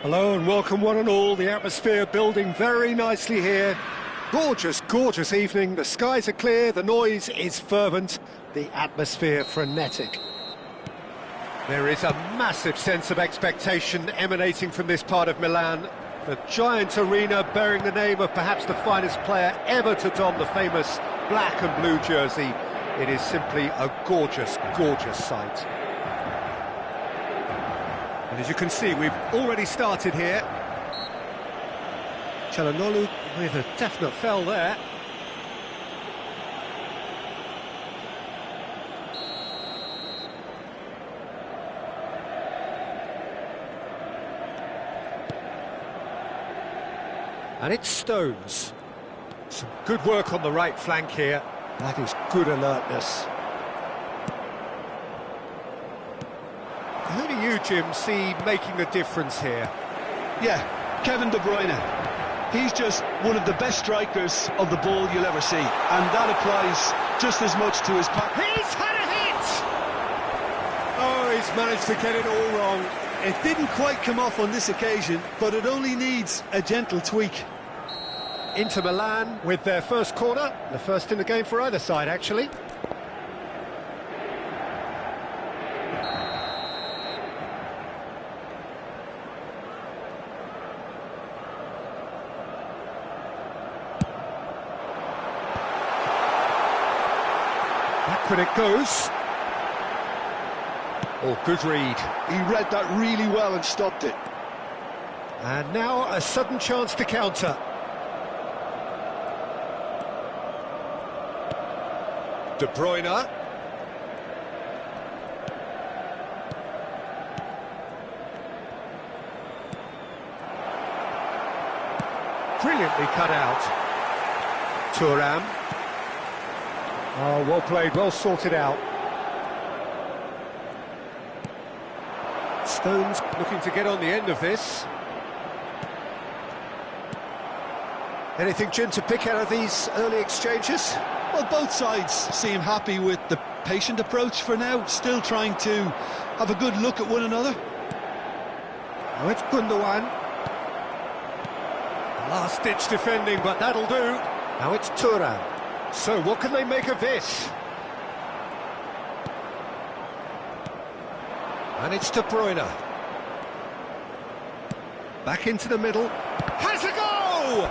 Hello and welcome one and all. The atmosphere building very nicely here. Gorgeous, gorgeous evening. The skies are clear, the noise is fervent, the atmosphere frenetic. There is a massive sense of expectation emanating from this part of Milan. The giant arena bearing the name of perhaps the finest player ever to don the famous black and blue jersey. It is simply a gorgeous, gorgeous sight. And as you can see, we've already started here. Çalhanoğlu with a definite foul there. And it's Stones. Some good work on the right flank here. That is good alertness. Who do you, Jim, see making the difference here? Yeah, Kevin De Bruyne. He's just one of the best strikers of the ball you'll ever see. And that applies just as much to his pass. He's had a hit! Oh, he's managed to get it all wrong. It didn't quite come off on this occasion, but it only needs a gentle tweak. Inter Milan with their first corner, the first in the game for either side, actually. Back when it goes. Oh, good read. He read that really well and stopped it. And now a sudden chance to counter. De Bruyne. Brilliantly cut out. Thuram. Oh, well played, well sorted out. Stones looking to get on the end of this. Anything, Jim, to pick out of these early exchanges? Well, both sides seem happy with the patient approach for now, still trying to have a good look at one another. Oh, it's Gundogan. Last-ditch defending, but that'll do. Now it's Thuram. So, what can they make of this? And it's De Bruyne. Back into the middle. Has a go!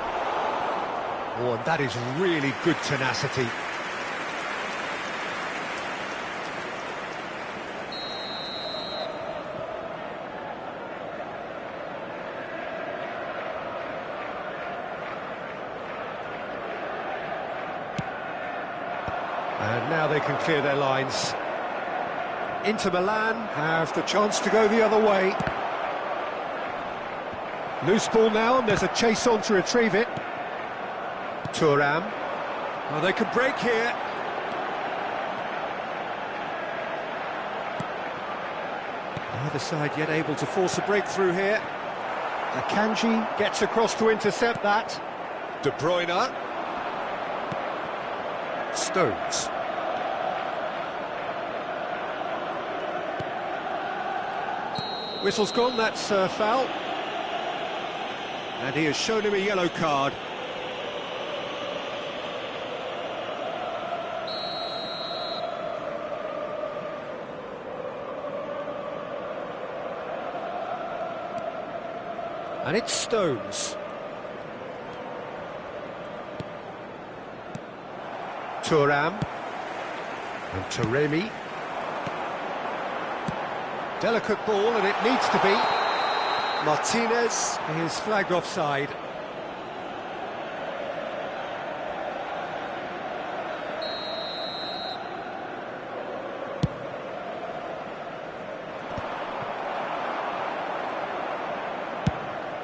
Oh, and that is really good tenacity. And now they can clear their lines. Inter Milan have the chance to go the other way. Loose ball now, and there's a chase on to retrieve it. Thuram. Oh, they could break here. Neither side yet able to force a breakthrough here. Akanji gets across to intercept that. De Bruyne. Stones. Whistle's gone, that's a foul. And he has shown him a yellow card. And it's Stones. Thuram. And Taremi. Delicate ball, and it needs to be. Martinez is flagged offside.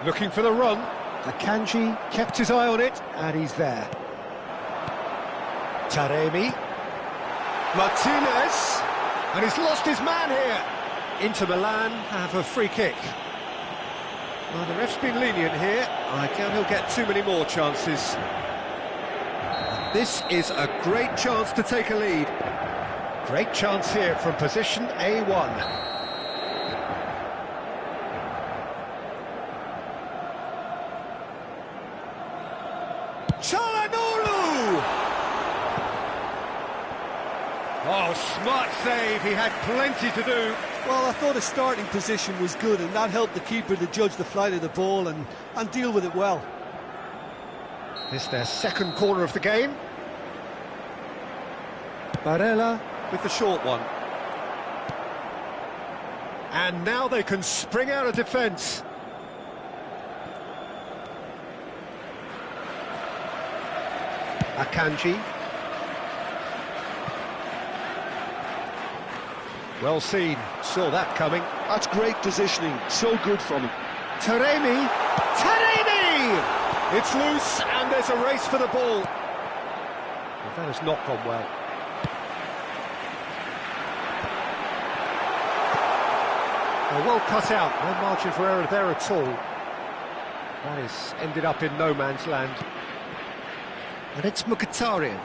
Looking for the run. Akanji kept his eye on it, and he's there. Taremi. Martinez. And he's lost his man here. Inter Milan have a free kick. Well, the ref's been lenient here. I doubt he'll get too many more chances. This is a great chance to take a lead. Great chance here from position A1. Smart save, he had plenty to do. Well, I thought his starting position was good, and that helped the keeper to judge the flight of the ball and deal with it well. This their second corner of the game. Barella with the short one. And now they can spring out of defence. Akanji. Well seen, saw that coming. That's great positioning, so good from him. Taremi! Taremi! It's loose and there's a race for the ball. Well, that has not gone well. Well cut out, no margin for error there at all. That has ended up in no man's land. And it's Mkhitaryan.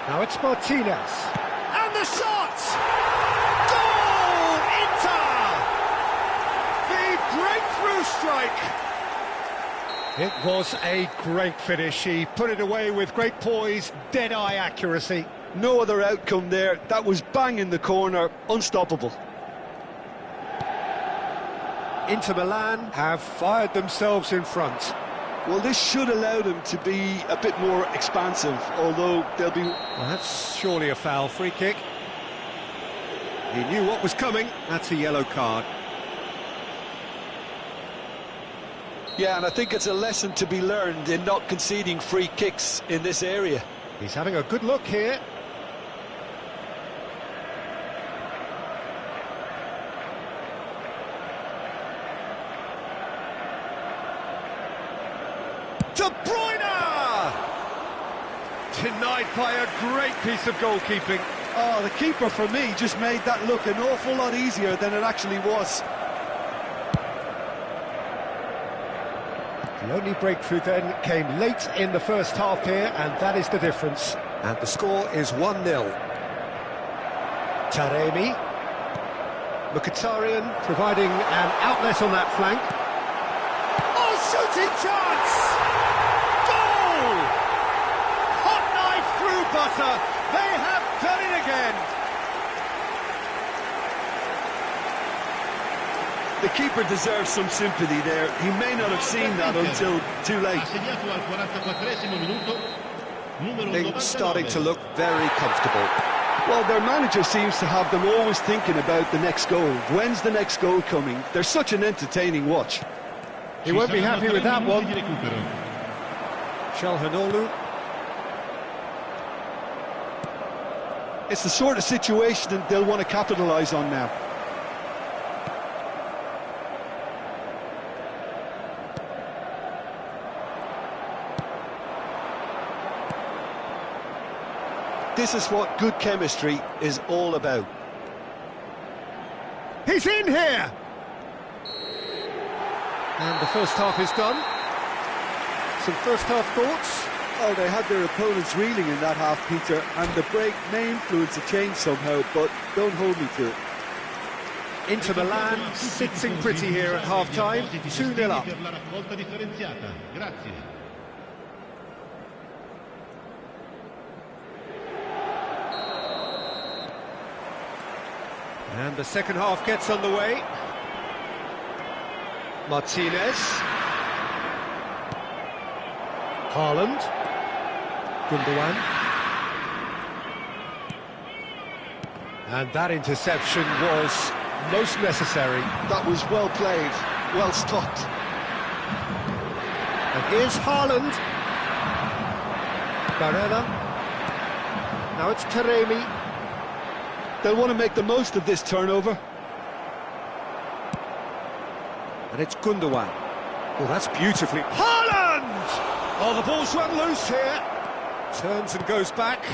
Now it's Martinez. And the shot! Goal! Inter! The breakthrough strike! It was a great finish. He put it away with great poise, dead-eye accuracy. No other outcome there. That was bang in the corner, unstoppable. Inter Milan have fired themselves in front. Well, this should allow them to be a bit more expansive, although they'll be... Well, that's surely a foul. Free kick. He knew what was coming. That's a yellow card. Yeah, and I think it's a lesson to be learned in not conceding free kicks in this area. He's having a good look here. De Bruyne! Denied by a great piece of goalkeeping. Oh, the keeper, for me, just made that look an awful lot easier than it actually was. The only breakthrough then came late in the first half here, and that is the difference. And the score is 1-0. Taremi. Mkhitaryan providing an outlet on that flank. Oh, shooting chance! Goal! Hot knife through butter. They have done it again. The keeper deserves some sympathy there. He may not have seen that until too late. Things starting to look very comfortable. Well, their manager seems to have them always thinking about the next goal. When's the next goal coming? They're such an entertaining watch. He won't be happy with that one. Çalhanoğlu. It's the sort of situation that they'll want to capitalise on now. This is what good chemistry is all about. He's in here! And the first half is done. Some first half thoughts? Oh, they had their opponents reeling in that half, Peter, and the break may influence a change somehow, but don't hold me to it. Inter Milan sitting pretty here at half-time, 2-0 up. And the second half gets underway. Martinez. Haaland. Gundogan. And that interception was most necessary. That was well played, well stopped. And here's Haaland. Barella. Now it's Taremi. They'll want to make the most of this turnover. And it's Gundogan. Oh, that's beautifully... Haaland! Oh, the ball's run loose here. Turns and goes back.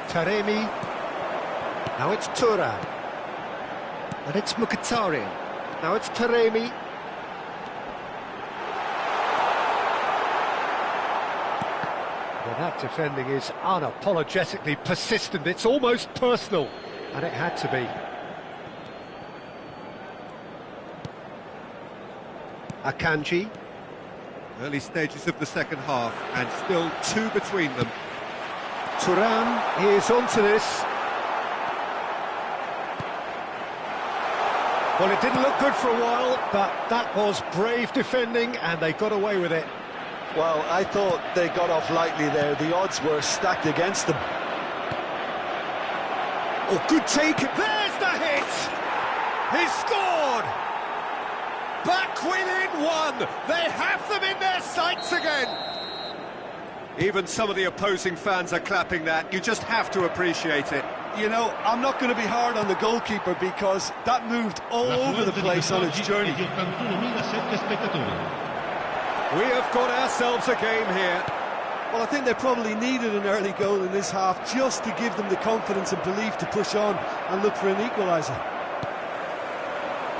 Taremi. Now it's Thuram. And it's Mkhitaryan. Now it's Taremi. Well, that defending is unapologetically persistent. It's almost personal. And it had to be. Akanji. Early stages of the second half, and still two between them. Turan is onto this. Well, it didn't look good for a while, but that was brave defending, and they got away with it. Well, I thought they got off lightly there. The odds were stacked against them. Oh, good take. There's the hit! He's scored! Back within one! They have them in their sights again! Even some of the opposing fans are clapping that. You just have to appreciate it. You know, I'm not going to be hard on the goalkeeper because that moved all over the place on its journey. We have got ourselves a game here. Well, I think they probably needed an early goal in this half just to give them the confidence and belief to push on and look for an equaliser.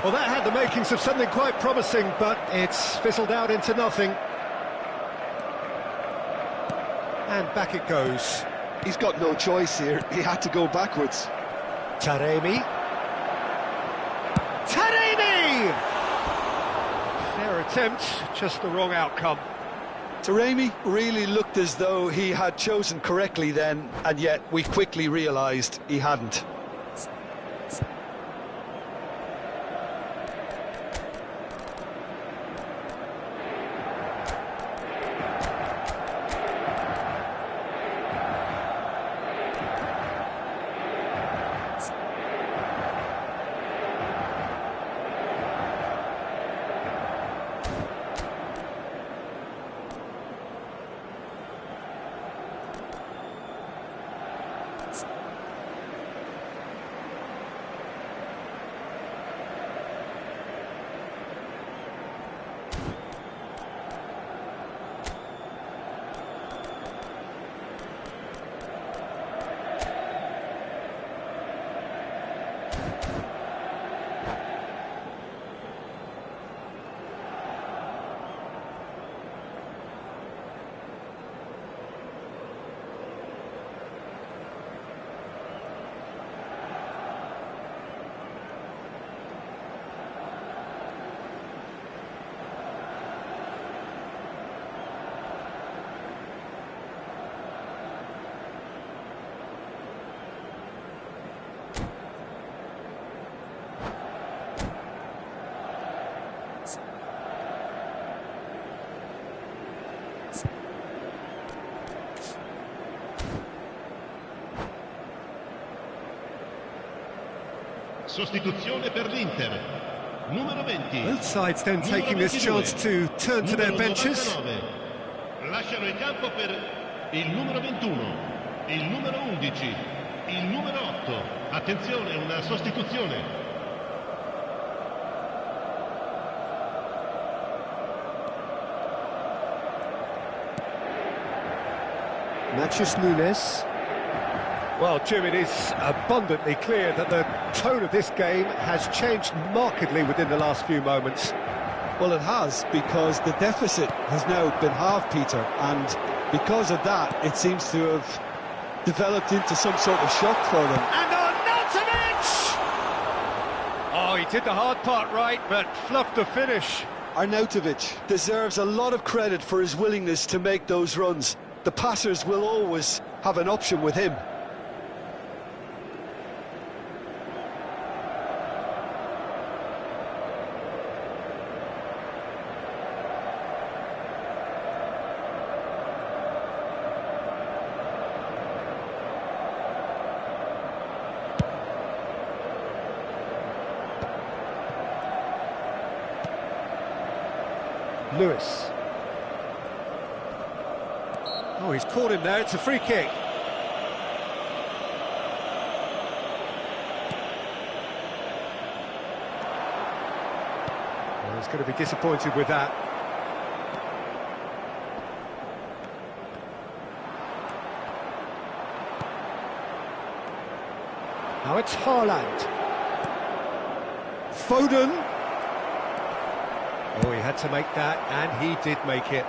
Well, that had the makings of something quite promising, but it's fizzled out into nothing. And back it goes. He's got no choice here. He had to go backwards. Taremi. Taremi! Fair attempt, just the wrong outcome. Taremi really looked as though he had chosen correctly then, and yet we quickly realised he hadn't. Sostituzione per l'Inter. Numero 20. Both sides then taking this chance to turn to their benches. Lasciano il campo per il numero 21, il numero 11, il numero 8. Attenzione, una sostituzione. Matheus Nunes. Well, Jim, it is abundantly clear that the tone of this game has changed markedly within the last few moments. Well, it has, because the deficit has now been halved, Peter, and because of that, it seems to have developed into some sort of shock for them. And Arnautovic! Oh, he did the hard part right, but fluffed the finish. Arnautovic deserves a lot of credit for his willingness to make those runs. The passers will always have an option with him. Lewis. Oh, he's caught him there. It's a free kick. Well, he's going to be disappointed with that. Now it's Haaland. Foden. Oh, he had to make that, and he did make it.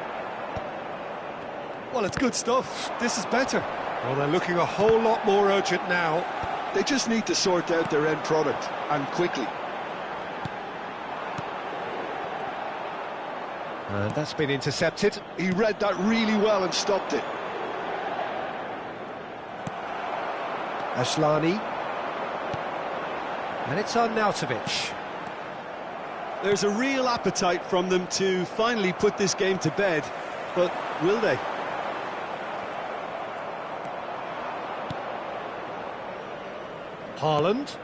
Well, it's good stuff. This is better. Well, they're looking a whole lot more urgent now. They just need to sort out their end product, and quickly. And that's been intercepted. He read that really well and stopped it. Ashlani. And it's Arnautovic. There's a real appetite from them to finally put this game to bed, but will they? Haaland.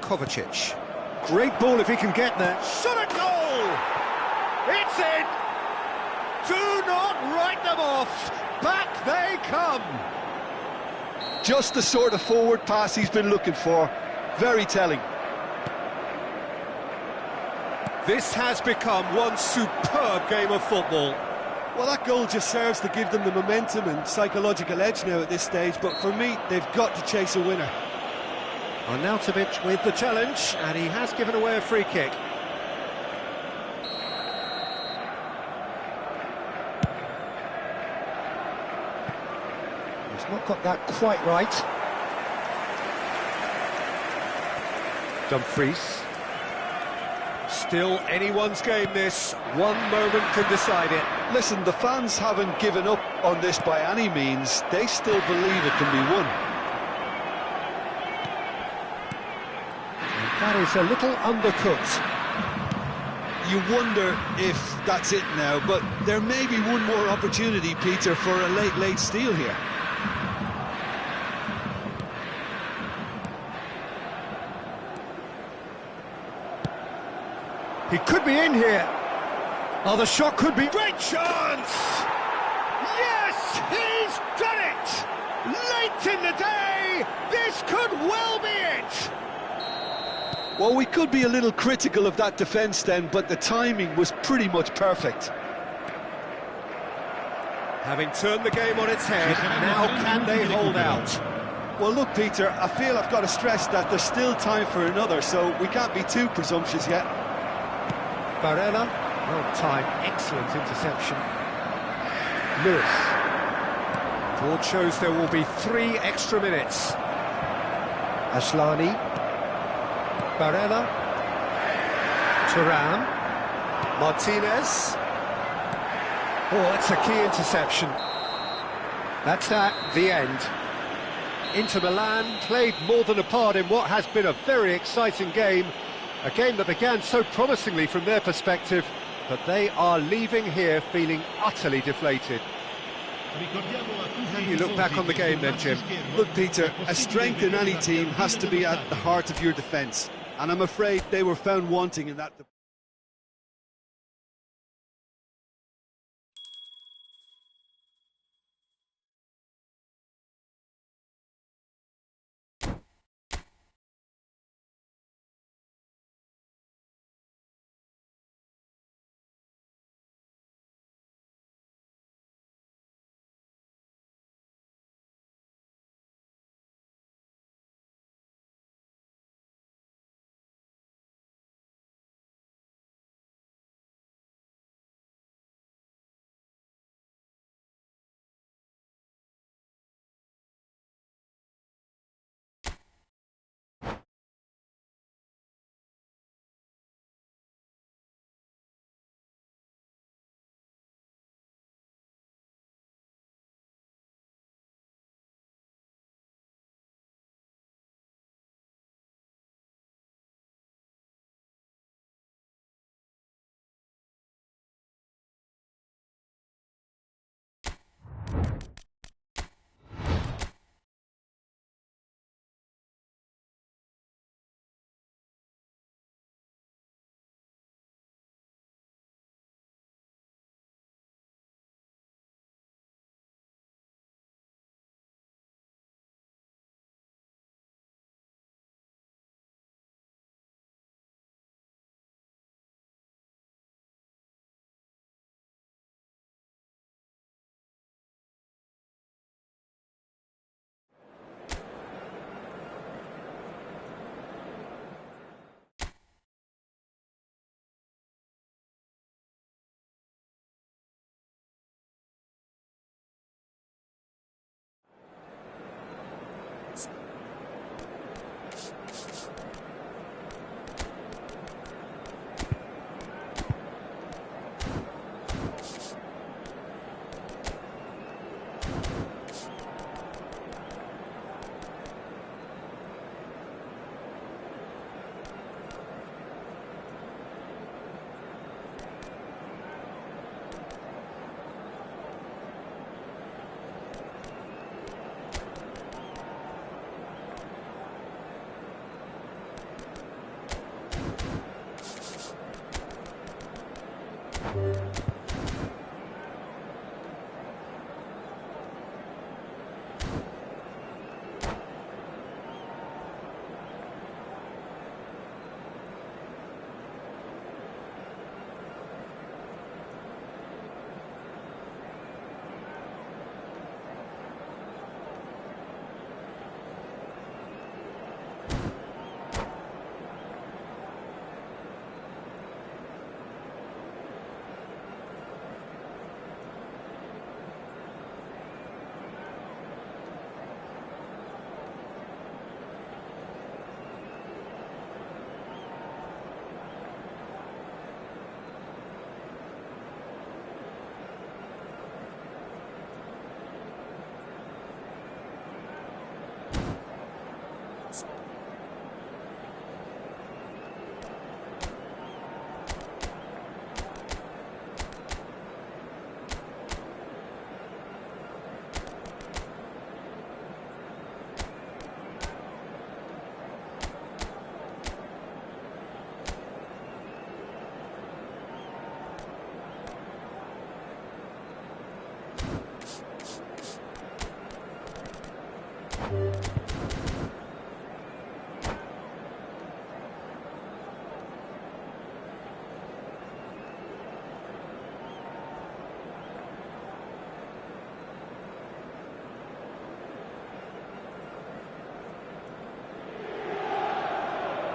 Kovacic. Great ball if he can get there. Shot at goal! It's in! Do not write them off! Back they come! Just the sort of forward pass he's been looking for. Very telling. This has become one superb game of football. Well, that goal just serves to give them the momentum and psychological edge now at this stage, but for me, they've got to chase a winner. Arnautovic with the challenge, and he has given away a free kick. He's not got that quite right. Dumfries. Still anyone's game, this. One moment can decide it. Listen, the fans haven't given up on this by any means. They still believe it can be won. And that is a little undercooked. You wonder if that's it now, but there may be one more opportunity, Peter, for a late steal here. He could be in here. Oh, the shot could be... Great chance! Yes, he's done it! Late in the day, this could well be it! Well, we could be a little critical of that defence then, but the timing was pretty much perfect. Having turned the game on its head, now can they hold out? Well, look, Peter, I feel I've got to stress that there's still time for another, so we can't be too presumptuous yet. Barella, well timed, excellent interception. Lewis. Board shows there will be 3 extra minutes. Ashlani. Barella. Thuram. Martinez. Oh, that's a key interception. That's the end. Inter Milan played more than a part in what has been a very exciting game. A game that began so promisingly from their perspective, but they are leaving here feeling utterly deflated. How do you look back on the game then, Jim? Look, Peter, a strength in any team has to be at the heart of your defence, and I'm afraid they were found wanting in that.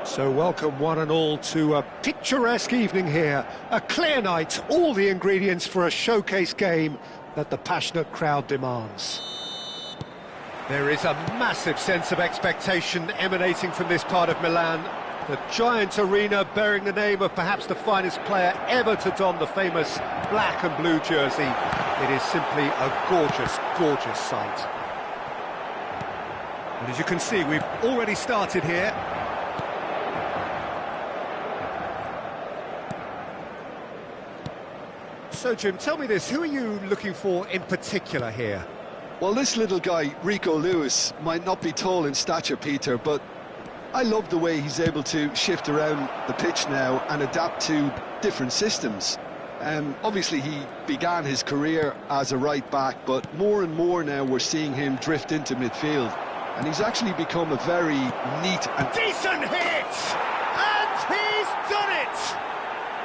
So welcome one and all to a picturesque evening here. A clear night, all the ingredients for a showcase game that the passionate crowd demands. There is a massive sense of expectation emanating from this part of Milan. The giant arena bearing the name of perhaps the finest player ever to don the famous black and blue jersey. It is simply a gorgeous, gorgeous sight. And as you can see, we've already started here. So, Jim, tell me this, who are you looking for in particular here? Well, this little guy, Rico Lewis, might not be tall in stature, Peter, but I love the way he's able to shift around the pitch now and adapt to different systems. Obviously, he began his career as a right-back, but more and more now we're seeing him drift into midfield. And he's actually become a very neat and... Decent hit! And he's done it!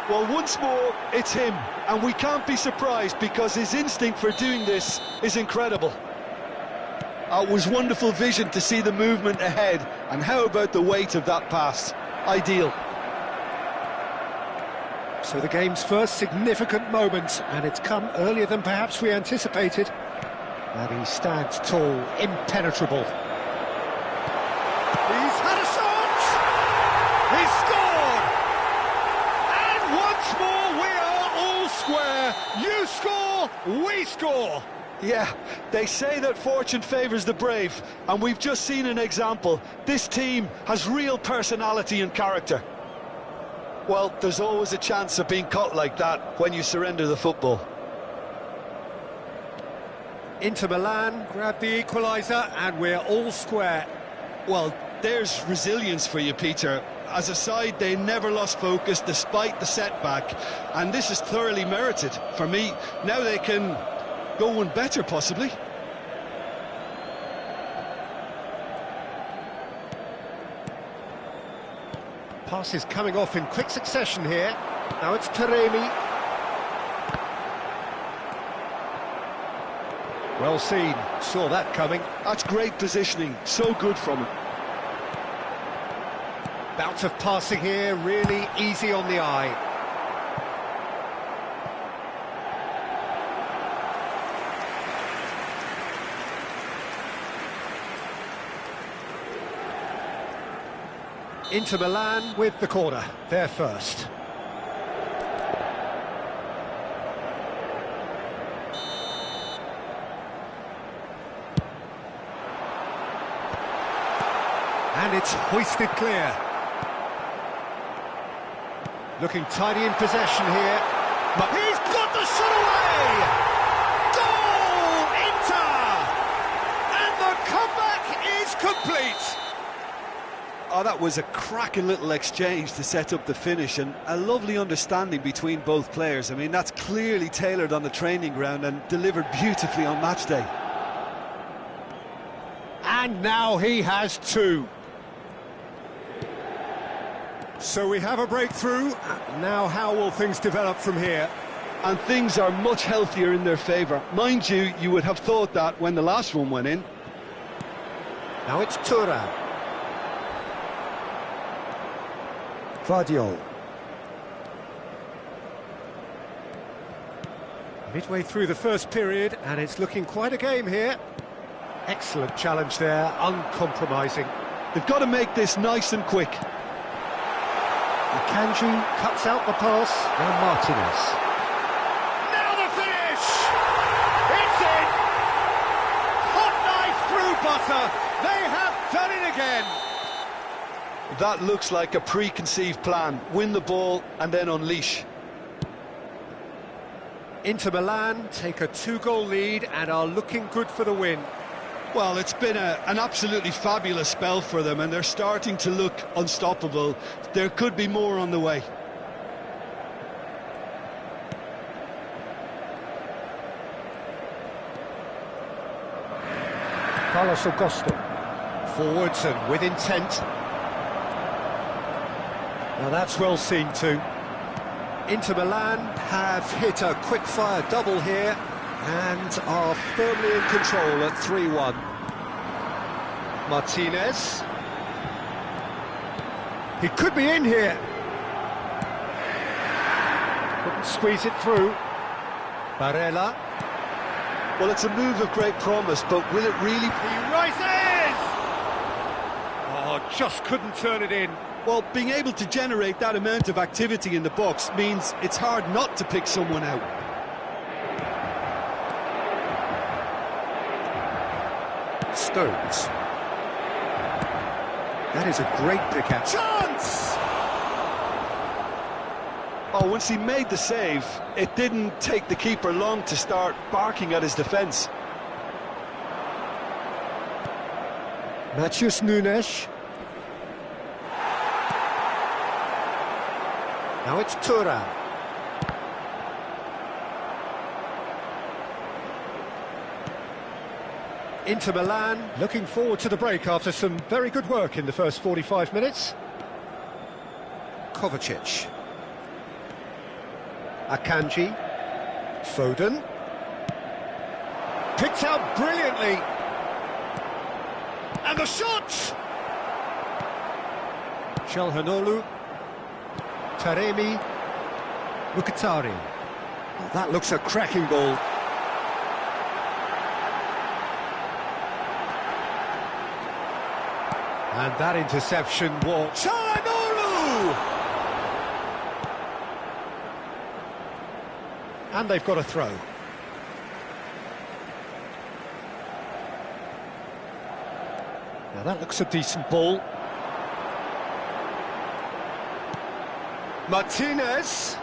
Well, once more, it's him, and we can't be surprised because his instinct for doing this is incredible. It was wonderful vision to see the movement ahead, and how about the weight of that pass? Ideal. So the game's first significant moment, and it's come earlier than perhaps we anticipated. And he stands tall, impenetrable. He's had a shot! He's scored! And once more we are all square. You score, we score. Yeah, they say that fortune favours the brave, and we've just seen an example. This team has real personality and character. Well, there's always a chance of being caught like that when you surrender the football. Inter Milan grab the equaliser, and we're all square. Well, there's resilience for you, Peter. As a side, they never lost focus despite the setback, and this is thoroughly merited. For me, now they can go one better, possibly. Passes coming off in quick succession here. Now it's Taremi. Well seen, saw that coming. That's great positioning, so good from him. Bout of passing here, really easy on the eye. Inter Milan with the corner, they're first. And it's hoisted clear. Looking tidy in possession here. But he's got the shot away! Goal, Inter! And the comeback is complete! Oh, that was a cracking little exchange to set up the finish, and a lovely understanding between both players. I mean, that's clearly tailored on the training ground and delivered beautifully on match day. And now he has two. So we have a breakthrough. Now how will things develop from here? And things are much healthier in their favour. Mind you, you would have thought that when the last one went in. Now it's Thuram. Vardiol. Midway through the first period, and it's looking quite a game here. Excellent challenge there, uncompromising. They've got to make this nice and quick. Kanji cuts out the pass, and Martinez. Now the finish! It's in! Hot knife through butter, they have done it again! That looks like a preconceived plan. Win the ball and then unleash. Inter Milan take a two-goal lead and are looking good for the win. Well, it's been an absolutely fabulous spell for them, and they're starting to look unstoppable. There could be more on the way. Carlos Augusto. Forwards and with intent. Now that's well seen too. Inter Milan have hit a quick-fire double here and are firmly in control at 3-1. Martinez. He could be in here. Couldn't squeeze it through. Barella. Well, it's a move of great promise, but will it really... He rises! Oh, just couldn't turn it in. Well, being able to generate that amount of activity in the box means it's hard not to pick someone out. Stones. That is a great pick-out. Chance! Oh, once he made the save, it didn't take the keeper long to start barking at his defence. Matheus Nunes. Now it's Thuram. Inter Milan looking forward to the break after some very good work in the first 45 minutes. Kovacic. Akanji. Foden. Picked out brilliantly. And the shot! Çalhanoğlu. Taremi. Mkhitaryan. Oh, that looks a cracking ball. And that interception was... Çalhanoğlu! And they've got a throw. Now that looks a decent ball. Martinez.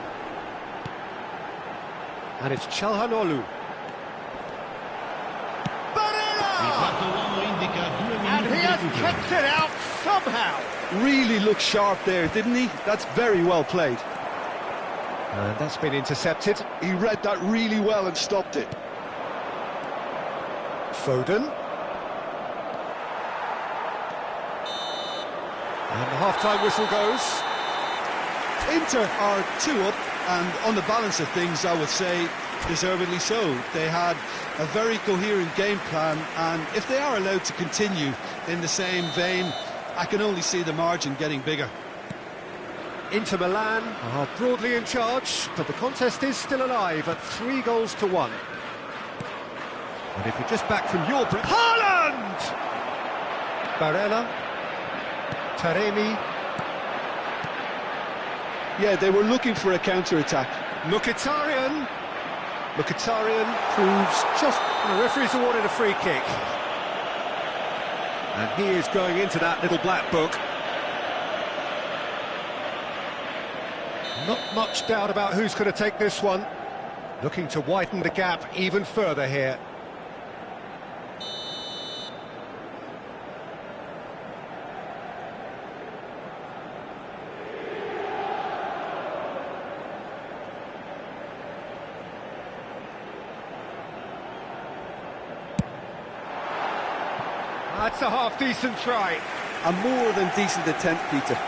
And it's Çalhanoğlu. And he has kept it out somehow. Really looked sharp there, didn't he? That's very well played. And that's been intercepted. He read that really well and stopped it. Foden. And the half-time whistle goes. Inter are 2 up, and on the balance of things, I would say deservedly so. They had a very coherent game plan, and if they are allowed to continue in the same vein, I can only see the margin getting bigger. Inter Milan are broadly in charge, but the contest is still alive at 3-1. And if you're just back from your break... Haaland! Barella. Taremi. Yeah, they were looking for a counter-attack. Mkhitaryan. Mkhitaryan proves just... The referee's awarded a free kick. And he is going into that little black book. Not much doubt about who's going to take this one. Looking to widen the gap even further here. That's a half-decent try. A more than decent attempt, Peter.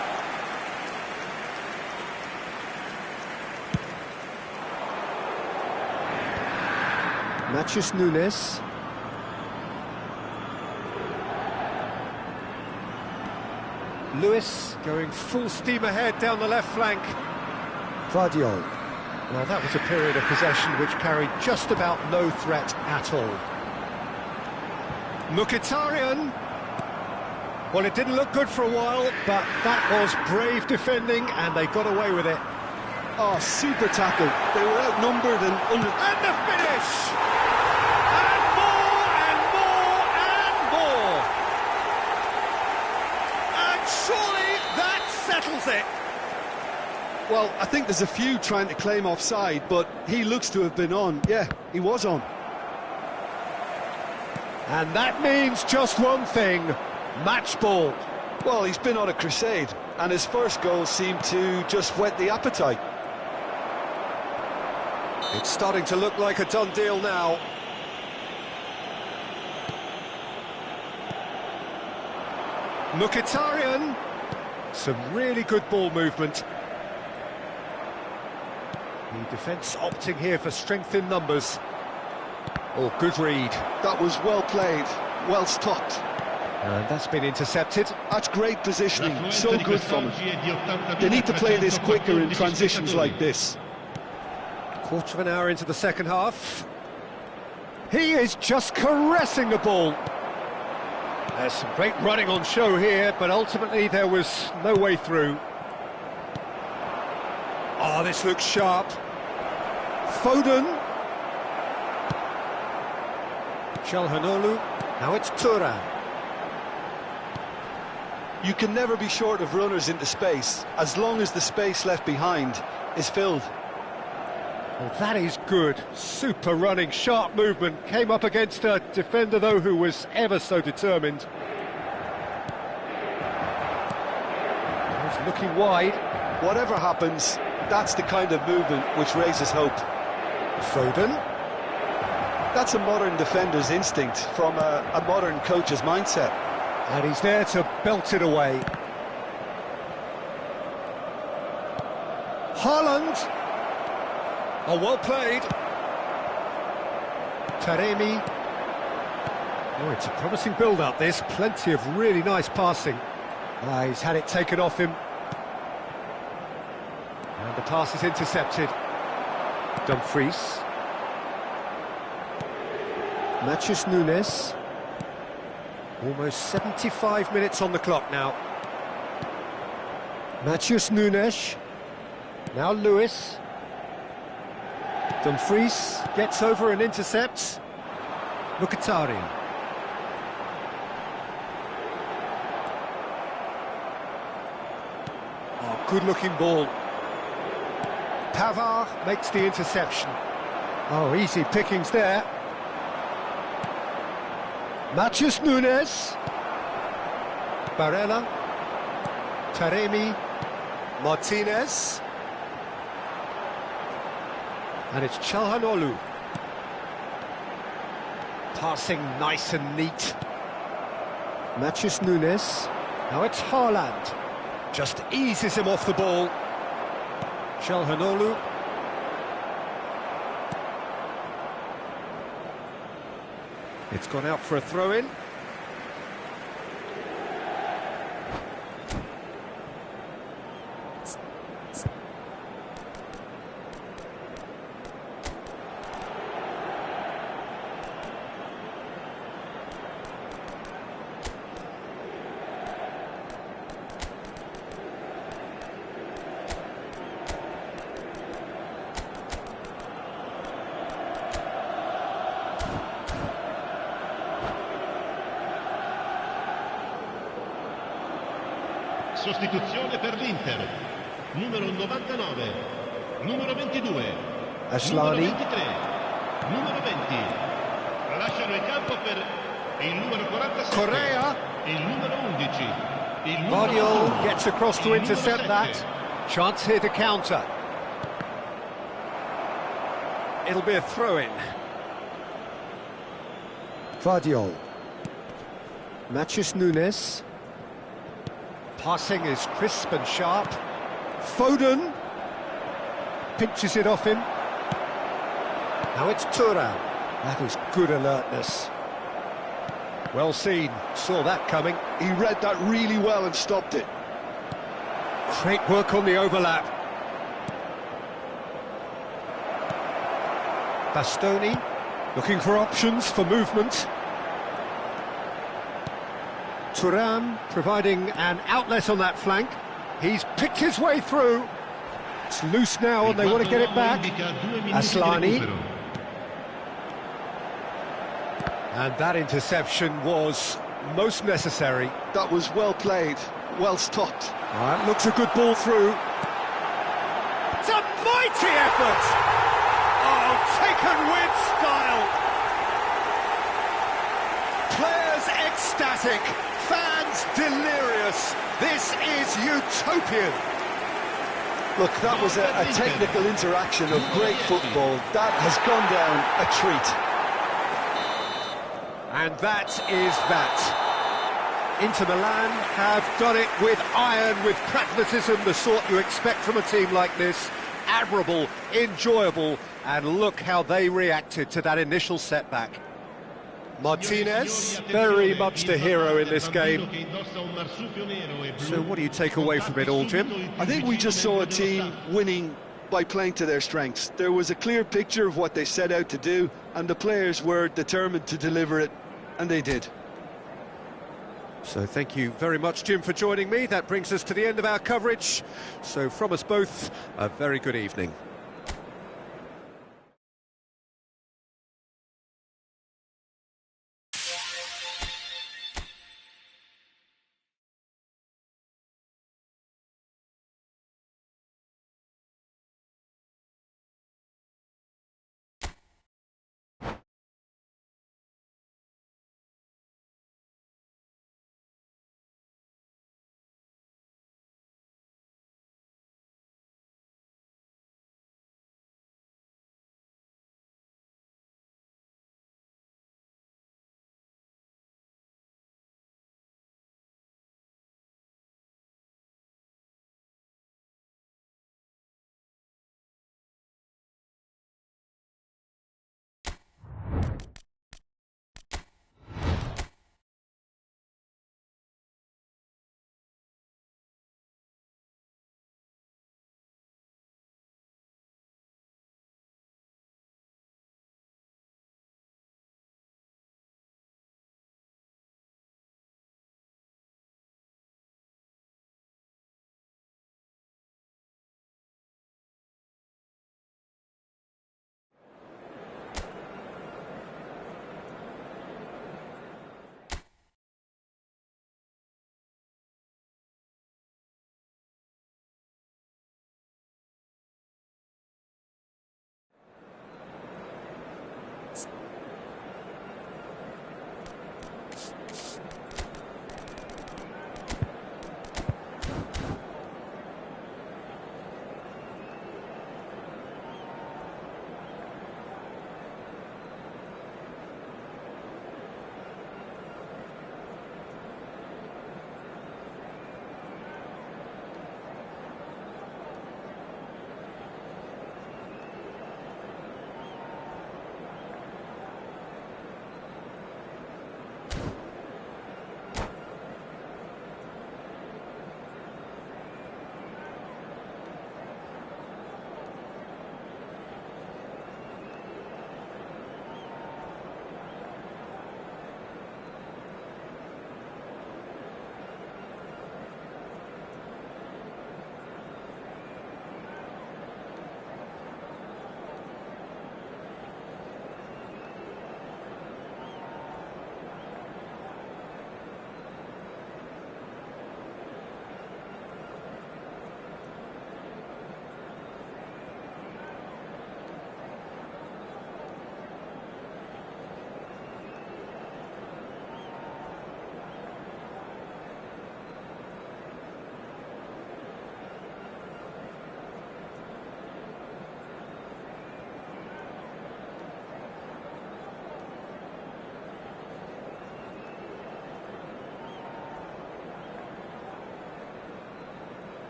Matheus Nunes. Lewis going full steam ahead down the left flank. Vardiol. Well, that was a period of possession which carried just about no threat at all. Mkhitaryan. Well, it didn't look good for a while, but that was brave defending, and they got away with it. Oh, super tackle. They were outnumbered and under... And the finish! And more, and more, and more! And surely that settles it! Well, I think there's a few trying to claim offside, but he looks to have been on. Yeah, he was on. And that means just one thing, match ball. Well, he's been on a crusade, and his first goal seemed to just whet the appetite. It's starting to look like a done deal now. Mkhitaryan. Some really good ball movement. The defence opting here for strength in numbers. Oh, good read. That was well played, well stopped. And that's been intercepted. That's great positioning, so good from him. They need to play this quicker in transitions like this. Quarter of an hour into the second half. He is just caressing the ball. There's some great running on show here, but ultimately there was no way through. Oh, this looks sharp. Foden. Çalhanoğlu. Now it's Thuram. You can never be short of runners into space, as long as the space left behind is filled. Well, that is good. Super running, sharp movement. Came up against a defender, though, who was ever so determined. He's looking wide. Whatever happens, that's the kind of movement which raises hope. Foden. That's a modern defender's instinct from a modern coach's mindset. And he's there to belt it away. Haaland. Oh, well played. Taremi. Oh, it's a promising build-up, this. Plenty of really nice passing. He's had it taken off him. And the pass is intercepted. Dumfries. Matheus Nunes. Almost 75 minutes on the clock now. Matheus Nunes. Now Lewis. Dumfries gets over and intercepts. Mkhitaryan. Oh, good-looking ball. Pavard makes the interception. Oh, easy pickings there. Matheus Nunes. Barella. Taremi. Martinez. And it's Çalhanoğlu. Passing nice and neat. Matheus Nunes. Now it's Haaland. Just eases him off the ball. Çalhanoğlu. It's gone out for a throw-in. Sostituzione per l'Inter. Numero 99, numero 22, Asllani. numero 23, numero 20. Lasciano il campo per il numero 47, Correa. il numero 11, il numero Guardiola 1, gets across to il intercept numero that. 7. Chance here to counter. It'll be a throw-in. Guardiola. Matheus Nunes. Passing is crisp and sharp. Foden pinches it off him. Now it's Thuram. That is good alertness. Well seen, saw that coming. He read that really well and stopped it. Great work on the overlap. Bastoni looking for options for movement. Thuram providing an outlet on that flank. He's picked his way through. It's loose now and they want to get it back. Asllani. And that interception was most necessary. That was well played, well stopped. That looks a good ball through. It's a mighty effort! Oh, taken with style! Players ecstatic, fans delirious. This is utopian. Look, that was a technical interaction of great football. That has gone down a treat. And that is that. Inter Milan have done it with iron, with pragmatism, the sort you expect from a team like this. Admirable, enjoyable, and look how they reacted to that initial setback. Martinez, very much the hero in this game. So what do you take away from it all, Jim? I think we just saw a team winning by playing to their strengths. There was a clear picture of what they set out to do, and the players were determined to deliver it, and they did. So thank you very much, Jim, for joining me. That brings us to the end of our coverage. So from us both, a very good evening.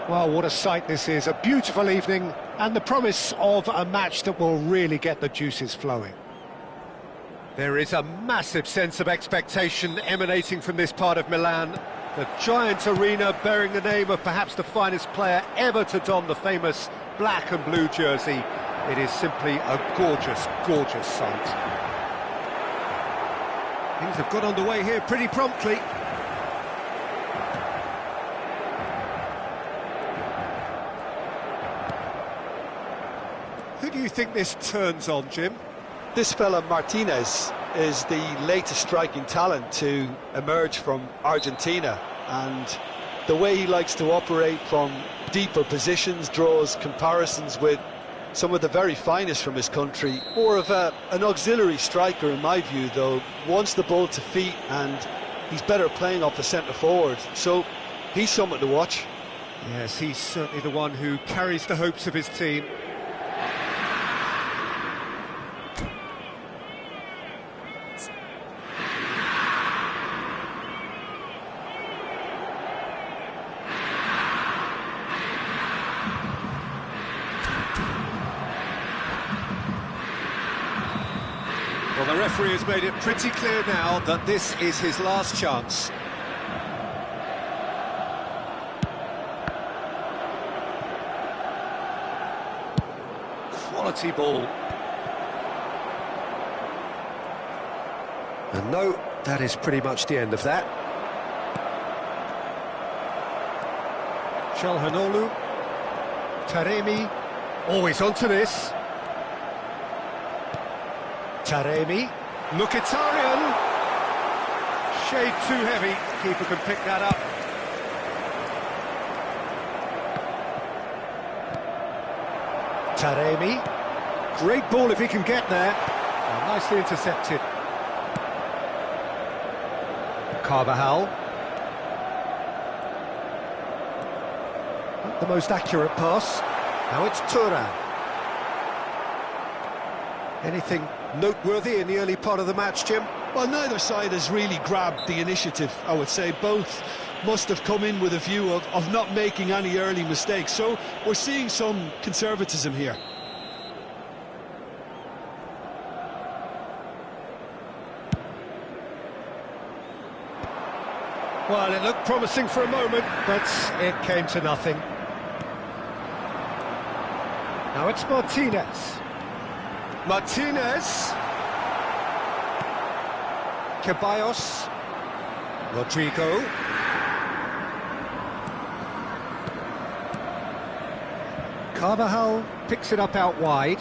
Well, what a sight this is, a beautiful evening and the promise of a match that will really get the juices flowing. There is a massive sense of expectation emanating from this part of Milan. The giant arena bearing the name of perhaps the finest player ever to don the famous black and blue jersey. It is simply a gorgeous, gorgeous sight. Things have got underway here pretty promptly. Who do you think this turns on, Jim? This fella Martinez is the latest striking talent to emerge from Argentina, and the way he likes to operate from deeper positions draws comparisons with some of the very finest from his country. More of an auxiliary striker in my view, though. Wants the ball to feet, and he's better playing off the centre forward, so he's someone to watch. Yes, he's certainly the one who carries the hopes of his team. Well, the referee has made it pretty clear now that this is his last chance. Quality ball. And no, that is pretty much the end of that. Çalhanoğlu. Taremi. Always onto this. Taremi. Mkhitaryan. Shade too heavy. Keeper can pick that up. Taremi. Great ball if he can get there. Oh, nicely intercepted. Carvajal. Not the most accurate pass. Now it's Thuram. Anything noteworthy in the early part of the match, Jim? Well, neither side has really grabbed the initiative, I would say. Both must have come in with a view of not making any early mistakes. So we're seeing some conservatism here. Well, it looked promising for a moment, but it came to nothing. Now it's Martinez. Martinez. Ceballos. Rodrigo. Carvajal picks it up out wide.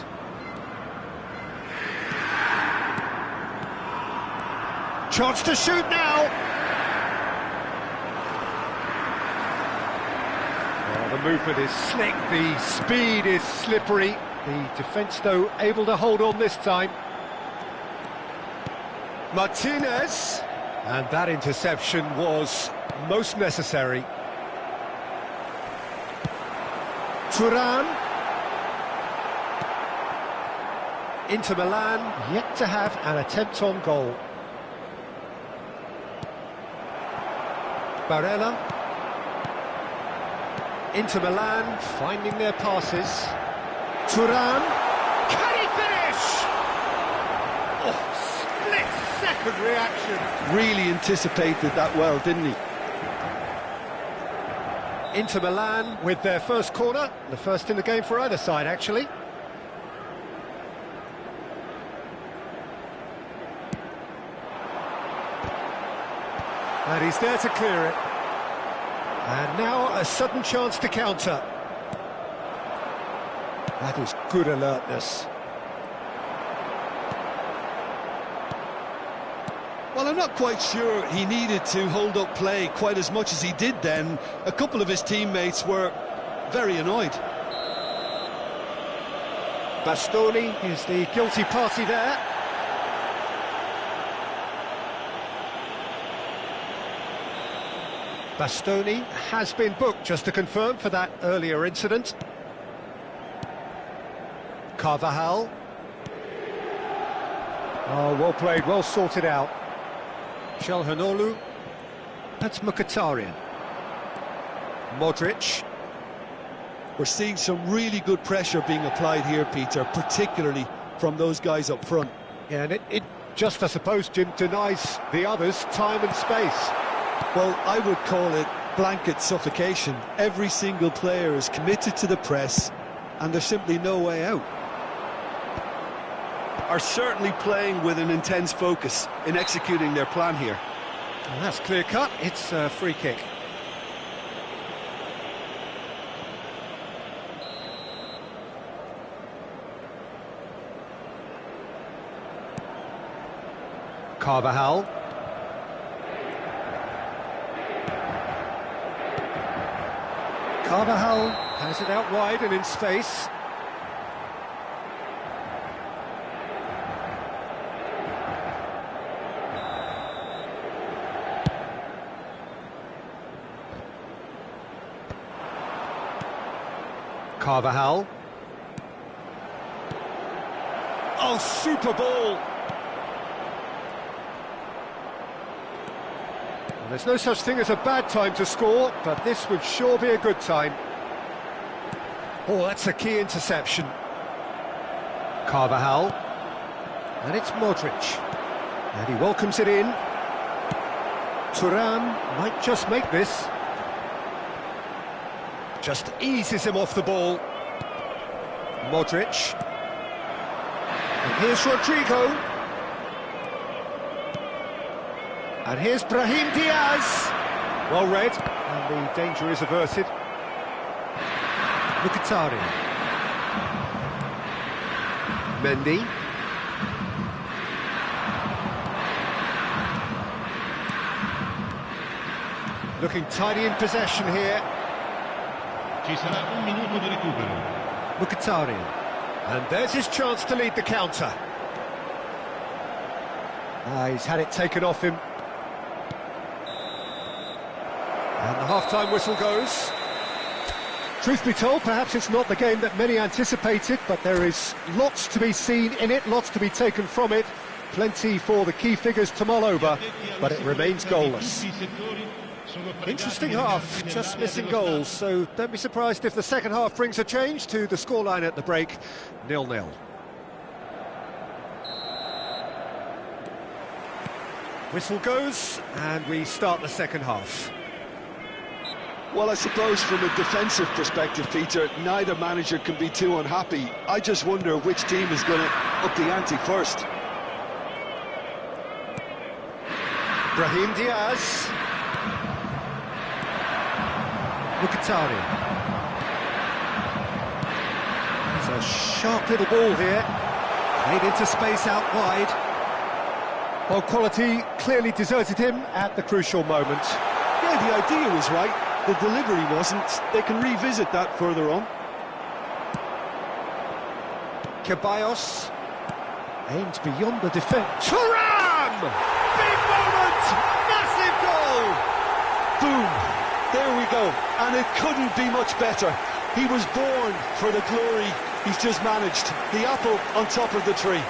Chance to shoot now. The movement is slick, the speed is slippery. The defence, though, able to hold on this time. Martinez. And that interception was most necessary. Thuram. Inter Milan yet to have an attempt on goal. Barella. Inter Milan finding their passes. Thuram. Can he finish? Oh, split-second reaction. Really anticipated that well, didn't he? Inter Milan with their first corner. The first in the game for either side, actually. And he's there to clear it. And now a sudden chance to counter. That is good alertness. Well, I'm not quite sure he needed to hold up play quite as much as he did then. A couple of his teammates were very annoyed. Bastoni is the guilty party there. Bastoni has been booked, just to confirm, for that earlier incident. Carvajal. Oh, well played, well sorted out. Çalhanoğlu. That's Mkhitaryan. Modric. We're seeing some really good pressure being applied here, Peter, particularly from those guys up front. Yeah, and it just, I suppose, Jim, denies the others time and space. Well, I would call it blanket suffocation. Every single player is committed to the press, and there's simply no way out. Are certainly playing with an intense focus in executing their plan here. And that's clear cut, it's a free kick. Carvajal. Carvajal has it out wide and in space. Carvajal. Oh, super ball! There's no such thing as a bad time to score, but this would sure be a good time. Oh, that's a key interception. Carvajal. And it's Modric. And he welcomes it in. Thuram might just make this. Just eases him off the ball. Modric. And here's Rodrigo. And here's Brahim Diaz. Well read, and the danger is averted. Mkhitaryan. Mendy. Looking tidy in possession here. Ci sarà un minuto di recupero. Mkhitaryan. And there's his chance to lead the counter. He's had it taken off him. And the half-time whistle goes. Truth be told, perhaps it's not the game that many anticipated, but there is lots to be seen in it, lots to be taken from it. Plenty for the key figures to mull over, but it remains goalless. Interesting half, just missing goals, so don't be surprised if the second half brings a change to the scoreline at the break, 0-0. Whistle goes, and we start the second half. Well, I suppose from a defensive perspective, Peter, neither manager can be too unhappy. I just wonder which team is going to up the ante first. Brahim Diaz. Mkhitaryan. There's a sharp little ball here. Played into space out wide. Well, quality clearly deserted him at the crucial moment. Yeah, the idea was right. The delivery wasn't. They can revisit that further on. Ceballos aims beyond the defence. Thuram! Big moment! Massive goal! Boom! There we go. And it couldn't be much better. He was born for the glory he's just managed. The apple on top of the tree.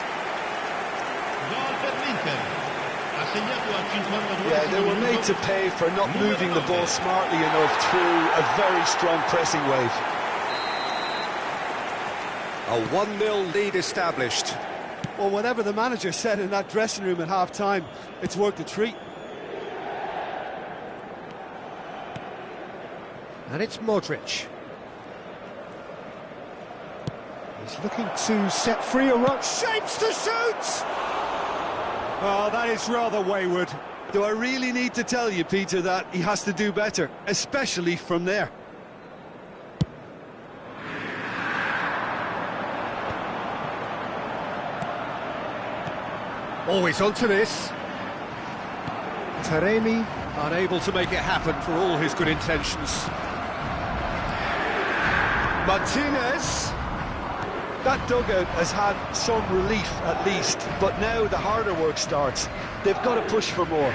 Yeah, they were made to pay for not moving the ball smartly enough through a very strong pressing wave. A 1-0 lead established. Well, whatever the manager said in that dressing room at half-time, it's worked a treat. And it's Modric. He's looking to set free a ruck. Shapes to shoot! Oh, that is rather wayward. Do I really need to tell you, Peter, that he has to do better, especially from there? Always onto this. Taremi unable to make it happen for all his good intentions. Martinez. That dugout has had some relief at least, but now the harder work starts. They've got to push for more.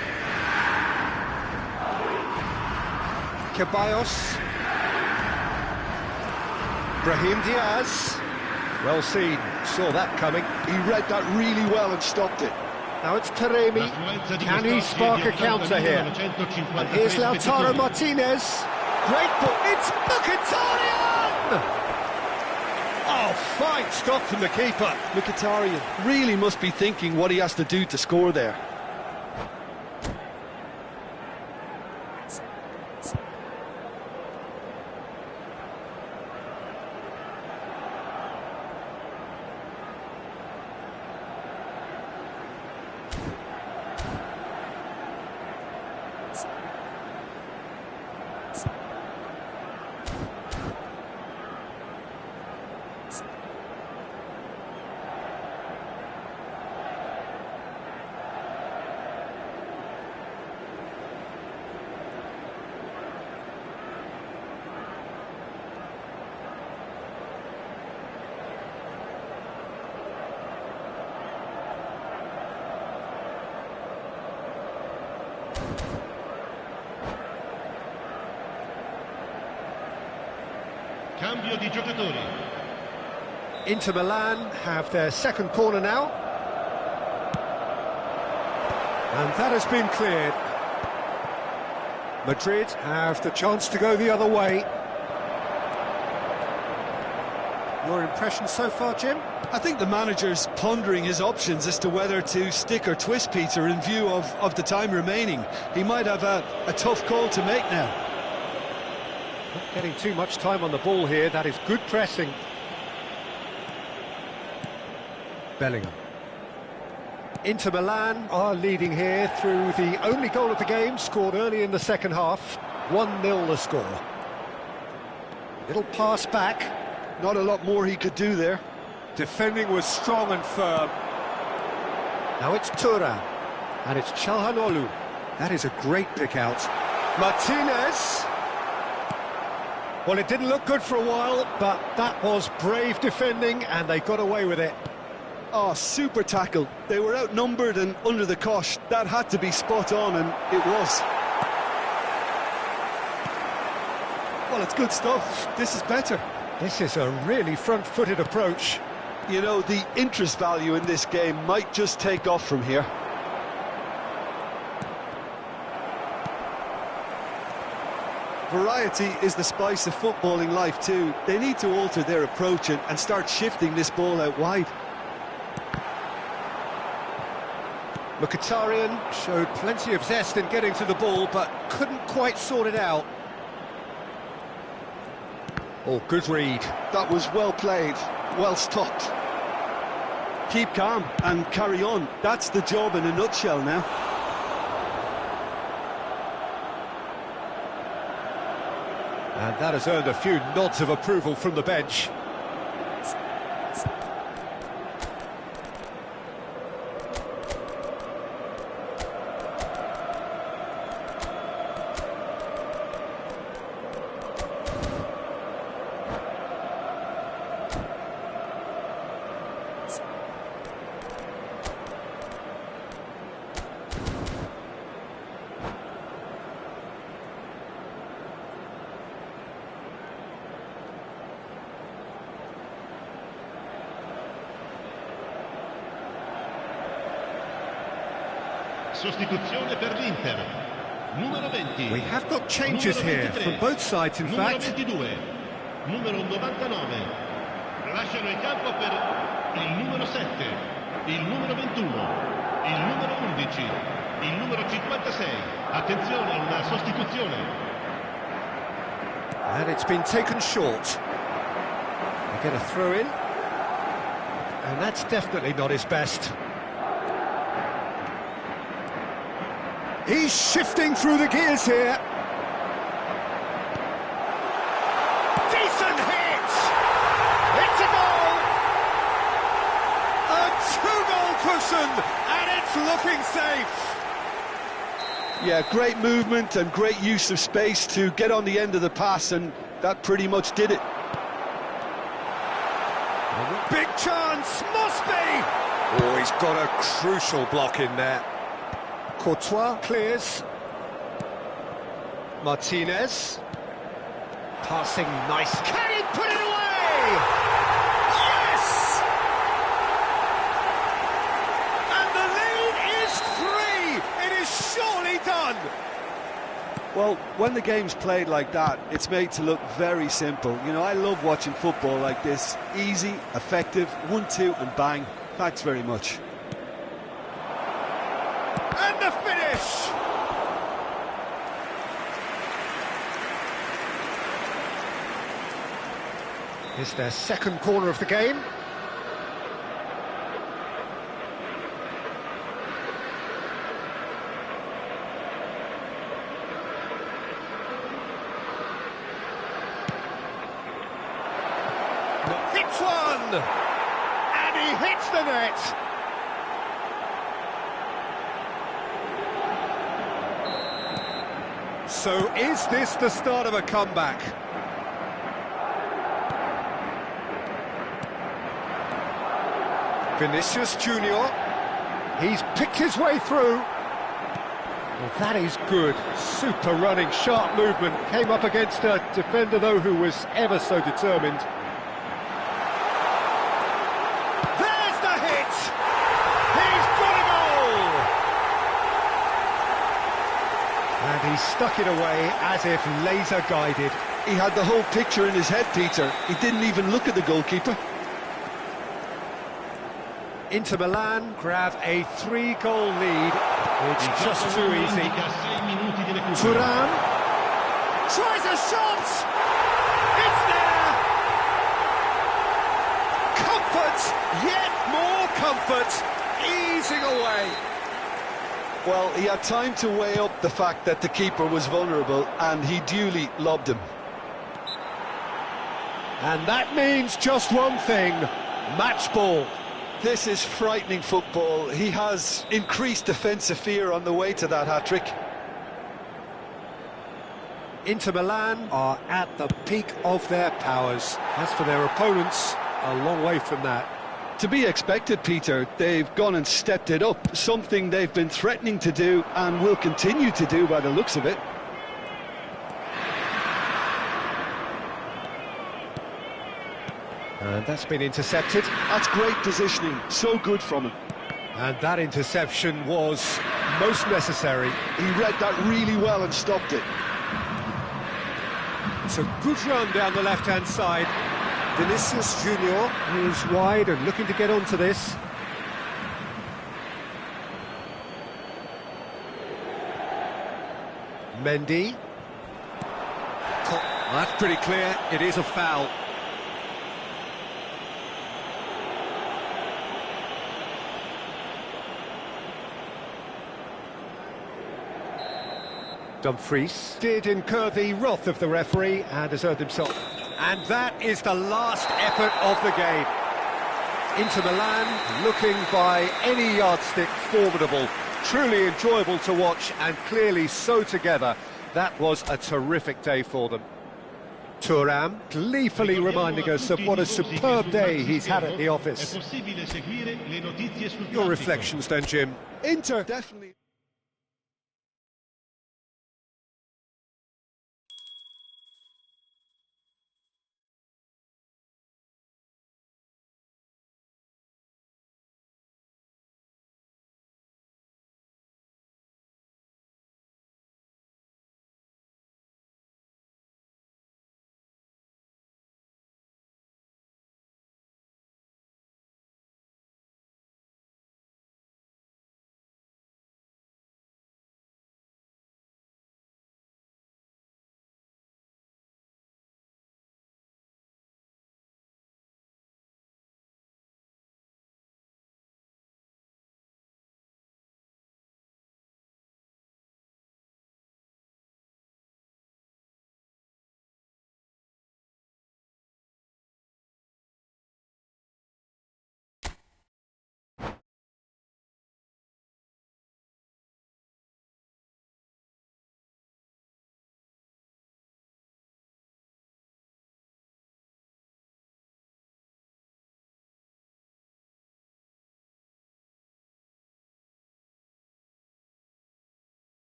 Ceballos. Brahim Diaz. Well seen, saw that coming. He read that really well and stopped it. Now it's Taremi. Can he spark a counter here? And here's Lautaro Martinez. Great ball. It's Mkhitaryan! Oh, fine stop from the keeper. Mkhitaryan really must be thinking what he has to do to score there. Cambio di giocatori. Inter Milan have their second corner now. And that has been cleared. Madrid have the chance to go the other way. Your impression so far, Jim? I think the manager's pondering his options as to whether to stick or twist Peter in view of the time remaining. He might have a tough call to make now. Not getting too much time on the ball here. That is good pressing. Bellingham. Inter Milan are leading here through the only goal of the game, scored early in the second half. 1-0 the score. Little pass back. Not a lot more he could do there. Defending was strong and firm. Now it's Thuram, and it's Çalhanoğlu. That is a great pick out. Martinez. Well, it didn't look good for a while, but that was brave defending, and they got away with it. Oh, super tackle. They were outnumbered and under the cosh. That had to be spot on, and it was. Well, it's good stuff. This is better. This is a really front-footed approach. You know, the interest value in this game might just take off from here. Variety is the spice of footballing life too. They need to alter their approach and start shifting this ball out wide. Mkhitaryan showed plenty of zest in getting to the ball, but couldn't quite sort it out. Oh, good read. That was well played, well stopped. Keep calm and carry on. That's the job in a nutshell now. And that has earned a few nods of approval from the bench. Sostituzione per l'Inter. Numero 20. We have got changes here from both sides, in numero fact. 22. Numero 99. Lasciano il campo per il numero 7, il numero 21, il numero 11, il numero 56. Attenzione, una sostituzione. And it's been taken short. They get a throw in. And that's definitely not his best. He's shifting through the gears here. Decent hit! It's a goal! A two-goal cushion, and it's looking safe. Yeah, great movement and great use of space to get on the end of the pass, and that pretty much did it. Big chance, must be! Oh, he's got a crucial block in there. Courtois clears. Martinez. Passing nice. Can he put it away? Yes! And the lead is 3. It is surely done. Well, when the game's played like that, it's made to look very simple. You know, I love watching football like this. Easy, effective, 1-2 and bang. Thanks very much. And the finish! Is their second corner of the game. Hits one! And he hits the net! So is this the start of a comeback? Vinicius Junior, he's picked his way through. Well, that is good. Super running, sharp movement. Came up against a defender, though, who was ever so determined. There's the hit! He's got a goal! And he stuck it away as if laser-guided. He had the whole picture in his head, Peter. He didn't even look at the goalkeeper. Inter Milan grab a 3-goal lead. It's just too easy. Thuram tries a shot! It's there! Comfort! Yet more comfort! Easing away! Well, he had time to weigh up the fact that the keeper was vulnerable, and he duly lobbed him. And that means just one thing, match ball. This is frightening football. He has increased defensive fear on the way to that hat-trick. Inter Milan are at the peak of their powers. As for their opponents, a long way from that. To be expected, Peter. They've gone and stepped it up, something they've been threatening to do and will continue to do by the looks of it. And that's been intercepted. That's great positioning, so good from him. And that interception was most necessary. He read that really well and stopped it. It's a good run down the left-hand side. Vinicius Junior is wide and looking to get onto this. Mendy. That's pretty clear, it is a foul. Dumfries did incur the wrath of the referee and has earned himself. And that is the last effort of the game. Inter Milan, looking by any yardstick formidable, truly enjoyable to watch and clearly so together. That was a terrific day for them. Thuram gleefully reminding us of what a superb day he's had at the office. Your reflections then, Jim? Inter, definitely.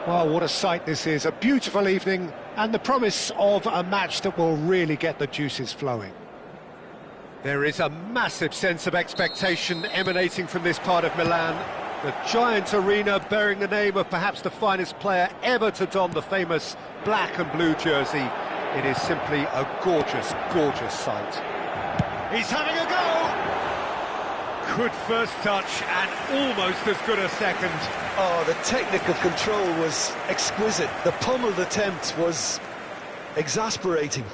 Well, what a sight this is. A beautiful evening and the promise of a match that will really get the juices flowing. There is a massive sense of expectation emanating from this part of Milan. The giant arena bearing the name of perhaps the finest player ever to don the famous black and blue jersey. It is simply a gorgeous, gorgeous sight. He's having a go! Good first touch and almost as good a second. Oh, the technical control was exquisite. The pummeled attempt was exasperating.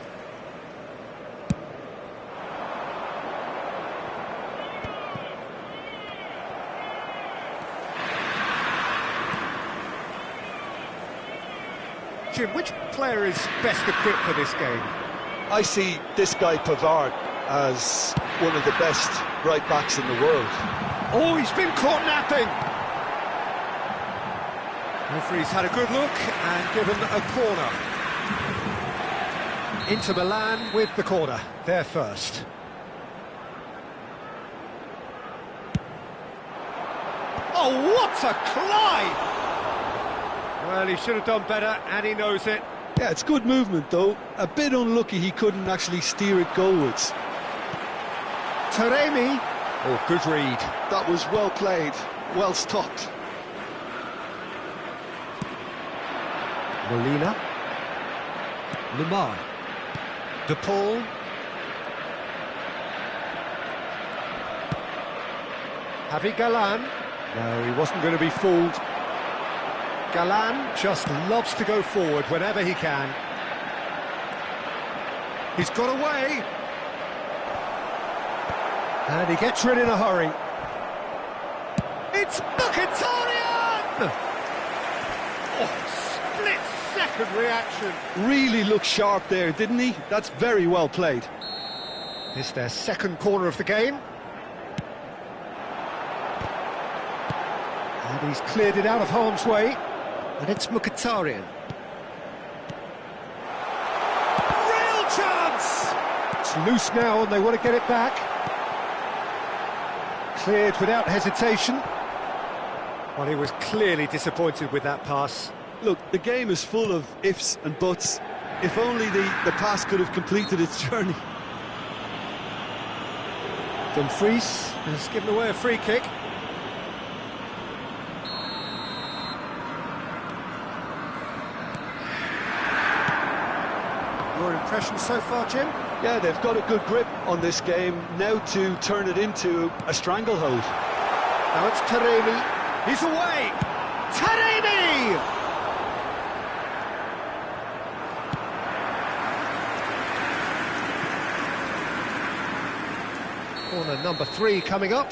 Jim, which player is best equipped for this game? I see this guy Pavard as one of the best right-backs in the world. Oh, he's been caught napping! Referee's had a good look and given a corner. Inter Milan with the corner, they're first. Oh, what a climb! Well, he should have done better, and he knows it. Yeah, it's good movement, though. A bit unlucky he couldn't actually steer it goalwards. Taremi. Oh, good read. That was well played, well stopped. Molina. Lemar. De Paul. Javi Galan. No, he wasn't going to be fooled. Galan just loves to go forward whenever he can. He's got away. And he gets rid in a hurry. It's Mkhitaryan! Oh, split-second reaction. Really looked sharp there, didn't he? That's very well played. It's their second corner of the game. And he's cleared it out of harm's way. And it's Mkhitaryan. Real chance! It's loose now and they want to get it back. Cleared without hesitation. Well, he was clearly disappointed with that pass. Look, the game is full of ifs and buts. If only the pass could have completed its journey. Dumfries has given away a free kick. Your impression so far, Jim? Yeah, they've got a good grip on this game, now to turn it into a stranglehold. Now it's Taremi. He's away! Taremi! Corner number 3 coming up.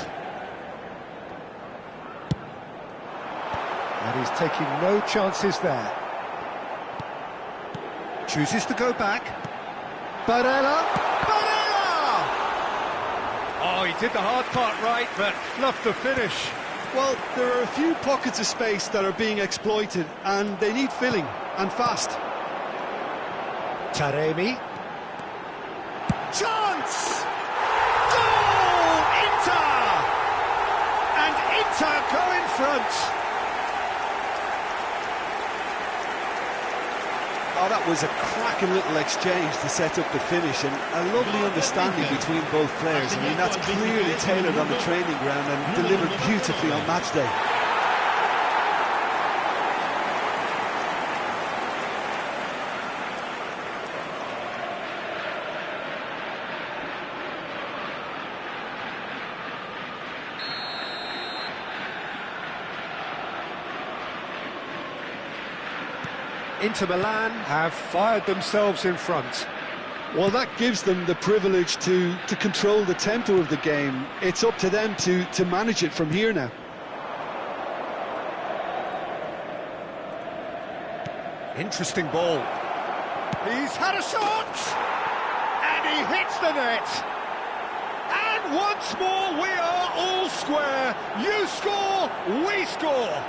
And he's taking no chances there. Chooses to go back. Barella! Barella! Oh, he did the hard part right, but fluffed the finish. Well, there are a few pockets of space that are being exploited, and they need filling, and fast. Taremi. Chance! Goal! Inter! And Inter go in front. Oh, that was a cracking little exchange to set up the finish, and a lovely understanding between both players. I mean, that's clearly tailored on the training ground and delivered beautifully on match day. Inter Milan have fired themselves in front. Well, that gives them the privilege to control the tempo of the game. It's up to them to manage it from here now. Interesting ball. He's had a shot! And he hits the net! And once more we are all square. You score, we score!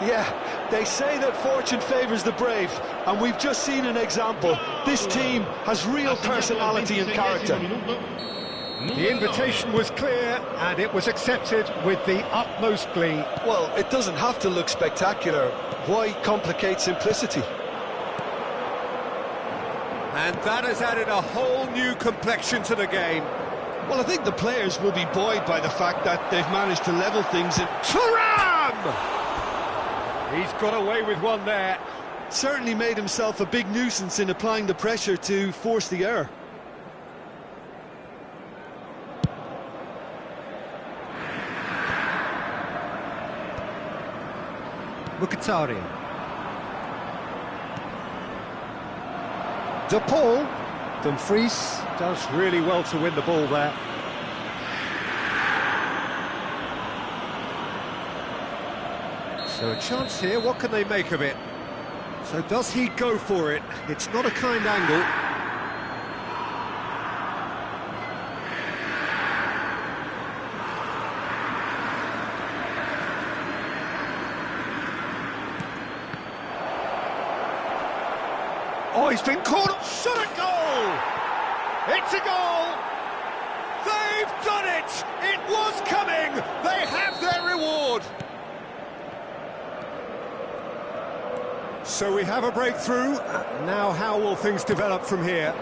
Yeah, they say that fortune favours the brave, and we've just seen an example. This team has real personality and character. The invitation was clear, and it was accepted with the utmost glee. Well, it doesn't have to look spectacular. Why complicate simplicity? And that has added a whole new complexion to the game. Well, I think the players will be buoyed by the fact that they've managed to level things. Thuram! He's got away with one there. Certainly made himself a big nuisance in applying the pressure to force the error. Mkhitaryan. De Paul. Dumfries does really well to win the ball there. So a chance here, what can they make of it? So does he go for it? It's not a kind angle. Oh, he's been caught. Shot a goal! It's a goal! They've done it! It was coming! They have their reward! So we have a breakthrough. Now how will things develop from here?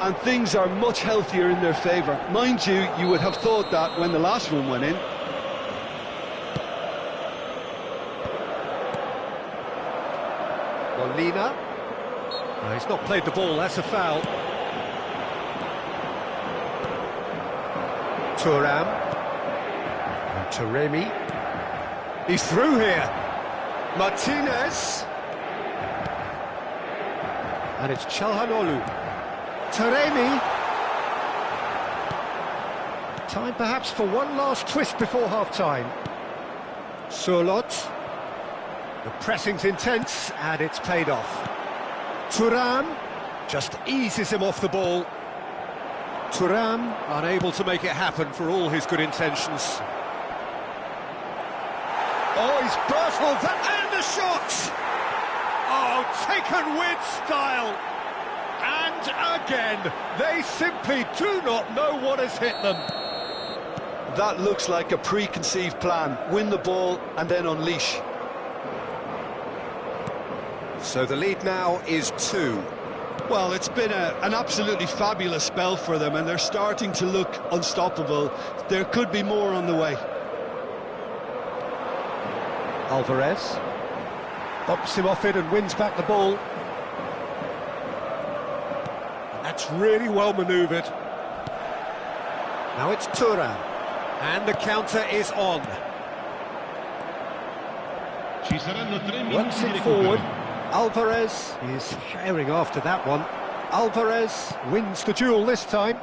And things are much healthier in their favour. Mind you, you would have thought that when the last one went in. Molina. No, he's not played the ball, that's a foul. Thuram. And Taremi. He's through here. Martinez. And it's Çalhanoğlu. Taremi. Time perhaps for one last twist before half-time. Surlot. The pressing's intense, and it's paid off. Thuram just eases him off the ball. Thuram unable to make it happen for all his good intentions. Oh, he's burst that, and the shot! Oh, taken with style. And again, they simply do not know what has hit them. That looks like a preconceived plan. Win the ball and then unleash. So the lead now is 2. Well, it's been an absolutely fabulous spell for them, and they're starting to look unstoppable. There could be more on the way. Alvarez bops him off it and wins back the ball. That's really well manoeuvred. Now it's Thuram, and the counter is on. Ci saranno 3 minuti Runs di it recupero. forward. Alvarez is herring after that one. Alvarez wins the duel this time.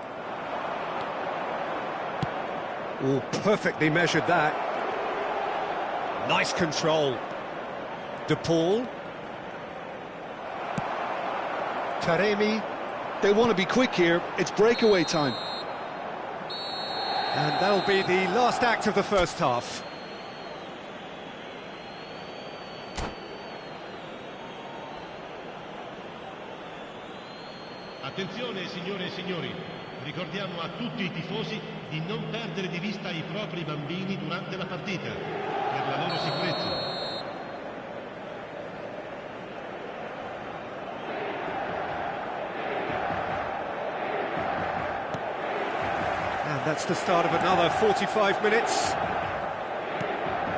Oh, perfectly measured that. Nice control. De Paul. Taremi. They want to be quick here. It's breakaway time. And that'll be the last act of the first half. Attenzione signore e signori, ricordiamo a tutti i tifosi di non perdere di vista i propri bambini durante la partita, per la loro sicurezza. And that's the start of another 45 minutes.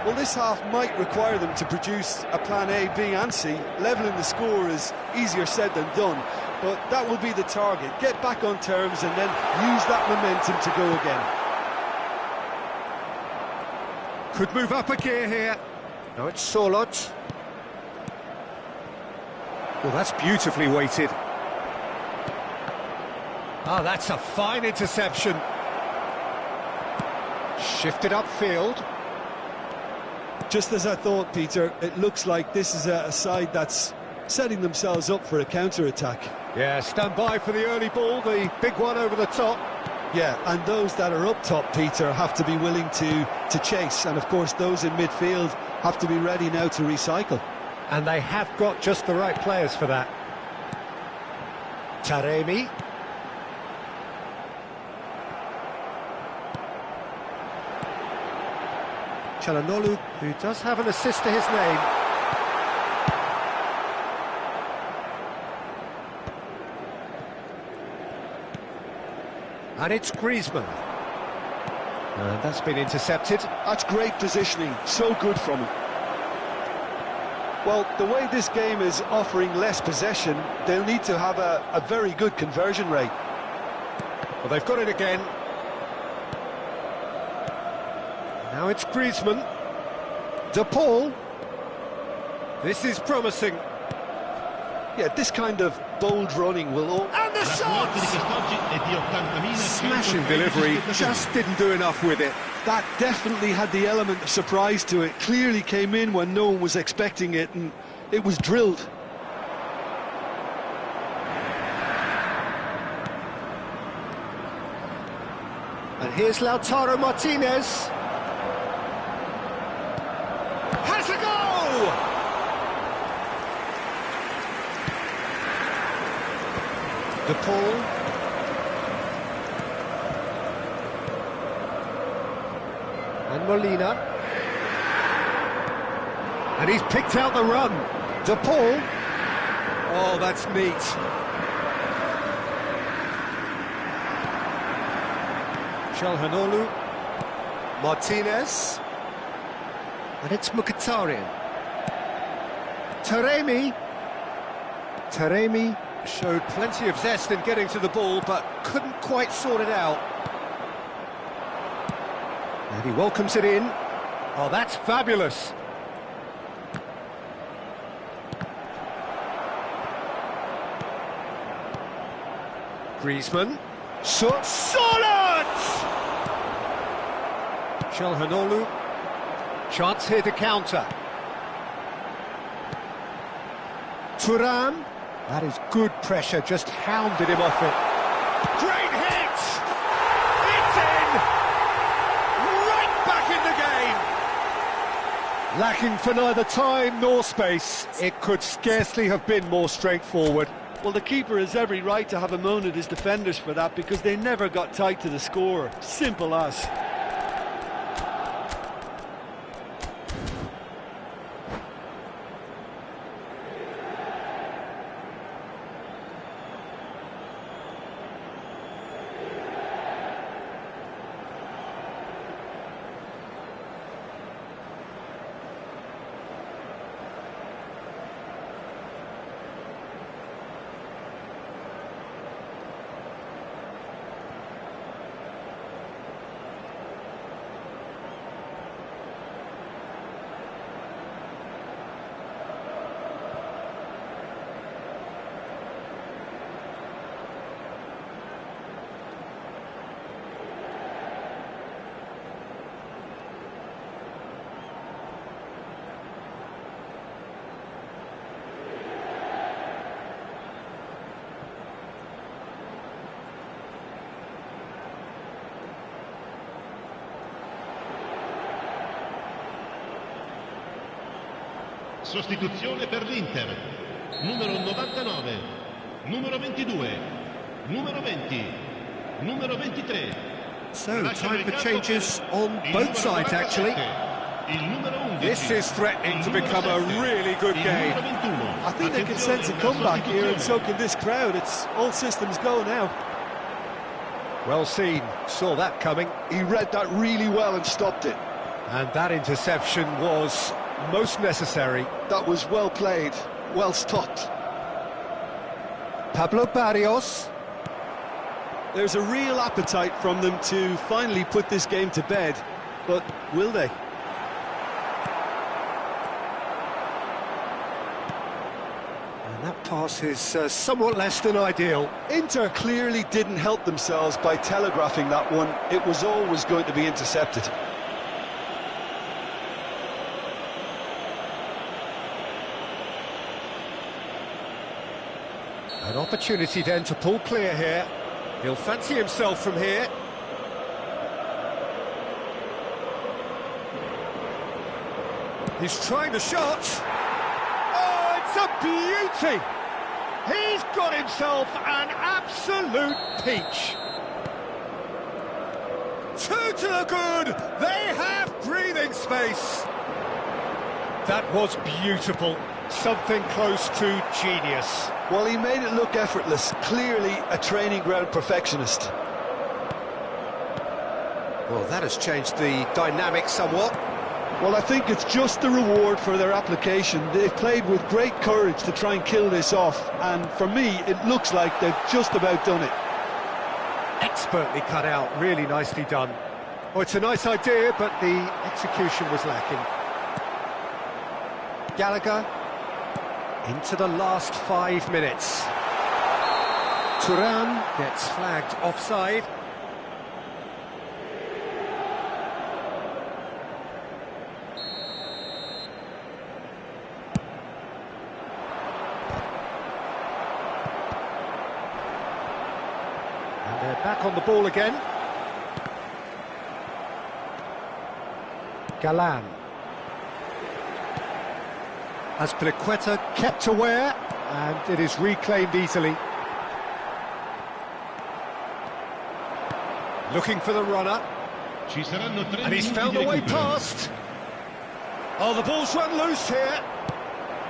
Well, this half might require them to produce a plan A, B and C. Levelling the score is easier said than done, but that will be the target. Get back on terms and then use that momentum to go again. Could move up a gear here. No, it's Surlot. Well, that's beautifully weighted. Oh, that's a fine interception. Shifted upfield. Just as I thought, Peter, it looks like this is a side that's setting themselves up for a counter-attack. Yeah, stand by for the early ball, the big one over the top. Yeah, and those that are up top, Peter, have to be willing to chase. And, of course, those in midfield have to be ready now to recycle. And they have got just the right players for that. Taremi. Çalhanoğlu, who does have an assist to his name. And it's Griezmann. And that's been intercepted. That's great positioning, so good from him. Well, the way this game is offering less possession, they'll need to have a very good conversion rate. Well, they've got it again. Now it's Griezmann. De Paul. This is promising. Yeah, this kind of bold running will all... And the shot! Smashing delivery, just didn't do enough with it. That definitely had the element of surprise to it. Clearly came in when no one was expecting it, and it was drilled. And here's Lautaro Martinez. Has a go! De Paul. And Molina. And he's picked out the run. De Paul. Oh, that's neat. Çalhanoğlu. Martinez. And it's Mkhitaryan. Taremi showed plenty of zest in getting to the ball, but couldn't quite sort it out. And he welcomes it in. Oh, that's fabulous. Griezmann. Solid! Çalhanoğlu. Chance here to counter. Thuram. That is good pressure, just hounded him off it. Great hit! It's in! Right back in the game! Lacking for neither time nor space. It could scarcely have been more straightforward. Well, the keeper has every right to have a moan at his defenders for that, because they never got tight to the score. Simple as. Sostituzione per l'Inter. Numero 99, numero 22, numero 20, numero 23. So, time for changes on both sides, actually. This is threatening to become a really good game. I think they can sense a comeback here, and so can this crowd. It's all systems go now. Well seen, saw that coming. He read that really well and stopped it. And that interception was most necessary. That was well played, well stopped. Pablo Barrios. There's a real appetite from them to finally put this game to bed, but will they? And that pass is somewhat less than ideal. Inter clearly didn't help themselves by telegraphing that one. It was always going to be intercepted. An opportunity then to pull clear here. He'll fancy himself from here. He's trying the shot. Oh, it's a beauty! He's got himself an absolute peach. Two to the no good! They have breathing space! That was beautiful. Something close to genius. Well, he made it look effortless. Clearly a training ground perfectionist. Well, that has changed the dynamic somewhat. Well, I think it's just the reward for their application. They've played with great courage to try and kill this off, and for me, it looks like they've just about done it. Expertly cut out, really nicely done. Oh, it's a nice idea, but the execution was lacking. Gallagher into the last 5 minutes. Thuram gets flagged offside. And they're back on the ball again. Galan. Azpilicueta kept aware, and it is reclaimed easily. Looking for the runner, Ci saranno 3 and he's minuti found di a way recupero. past. Oh, the ball's run loose here.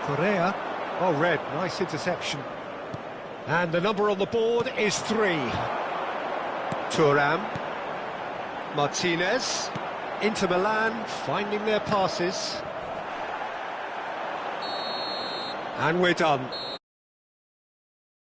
Correa. Oh, red, nice interception. And the number on the board is 3. Thuram. Martinez. Inter Milan finding their passes. And we're done.